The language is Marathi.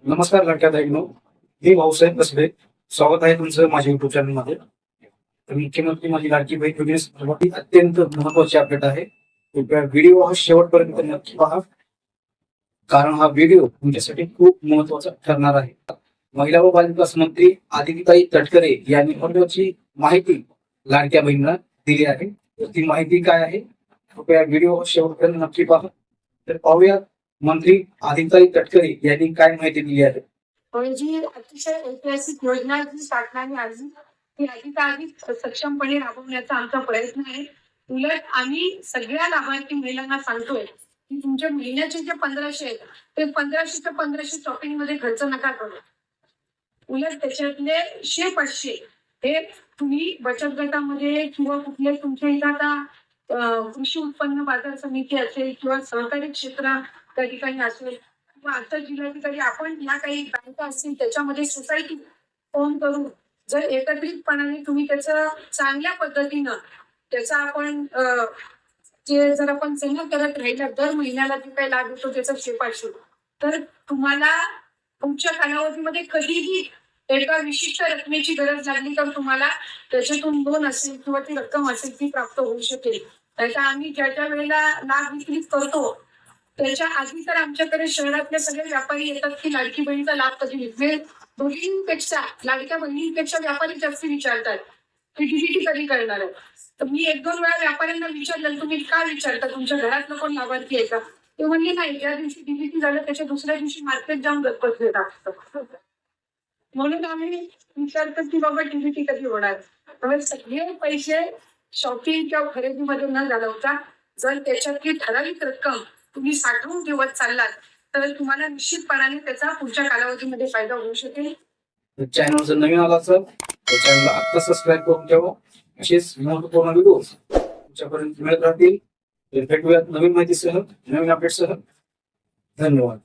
नमस्कार लाडक्या बहिणींनो, मी भाऊसाहेब कसबे. स्वागत आहे तुमचं माझ्या युट्यूब चॅनल मध्ये. तर मुख्यमंत्री माझी लाडकी बहीण योजनेसंदर्भात अत्यंत महत्वाची अपडेट आहे. कृपया व्हिडिओ हा शेवटपर्यंत नक्की पहा, कारण हा व्हिडिओ तुमच्यासाठी खूप महत्वाचा ठरणार आहे. महिला व बालविकास मंत्री आदितीताई तटकरे यांनी महत्वाची माहिती लाडक्या बहिणींना दिली आहे. ती माहिती काय आहे, कृपया व्हिडिओ शेवटपर्यंत नक्की पहा. तर पाहूया मंत्री आदितीताई तटकरे यांनी काय माहिती दिली आहे. जी अतिशय ऐतिहासिक योजना जी शासनाने आणली ती अधिकाधिक सक्षमपणे राबवण्याचा आमचा प्रयत्न आहे. उलट आम्ही सगळ्या लाभार्थी महिलांना सांगतोय की तुमचे महिन्याचे जे 1500 आहेत ते 1500 शॉपिंग मध्ये खर्च नका करू. उलट त्याच्यातले 100-500 हे तुम्ही बचत गटामध्ये किंवा कुठले तुमच्या इथं आता कृषी उत्पन्न बाजार समिती असेल किंवा सहकारी क्षेत्र त्या ठिकाणी असेल किंवा आता जिल्हाधिकारी आपण या काही बँका असतील त्याच्यामध्ये सोसायटी फोन करून जर एकत्रितपणाने तुम्ही त्याचं चांगल्या पद्धतीनं त्याचा आपण जे जर आपण जमा करत राहिलं दर महिन्याला जे काही लाभ होतो त्याचा 100-500 तर तुम्हाला तुमच्या कालावधीमध्ये कधीही एका विशिष्ट रकमेची गरज लागली तर तुम्हाला त्याच्यातून लोन असेल किंवा ती रक्कम असेल ती प्राप्त होऊ शकेल. त्याचा आम्ही ज्या वेळेला लाभ विक्रीत करतो त्याच्या आधी तर आमच्याकडे शहरातले सगळे व्यापारी येतात की लाडकी बहिणीचा लाभ कधी मिळेल. दोघींपेक्षा लाडक्या बहिणींपेक्षा व्यापारी जास्त विचारतात की डीबीटी कधी करणार आहे. तर मी 1-2 वेळा व्यापाऱ्यांना विचारलं तुम्ही काय विचारता तुमच्या घरातलं कोण लाभार्थी आहे का, ते म्हणले नाही, ज्या दिवशी डीबीटी झालं त्याच्या दुसऱ्या दिवशी मार्केट जाऊन गणपत असतं. म्हणून आम्ही विचारतो की बाबा डीबीटी कधी होणार. त्यामुळे सगळे पैसे शॉपिंग किंवा खरेदीमध्ये न घालवता जर त्याच्यातली ठराविक रक्कम तुम्ही साठवून ठेवत चाललात तर तुम्हाला निश्चितपणाने त्याचा पुढच्या कालावधीमध्ये फायदा होऊ शकेल. चॅनल जर नवीन आला असेल तर चॅनलला आता सबस्क्राईब करून ठेवा. असेच महत्वपूर्ण व्हिडिओ तुमच्यापर्यंत मिळत राहतील. भेटूयात नवीन माहितीसह, नवीन अपडेटसह. धन्यवाद.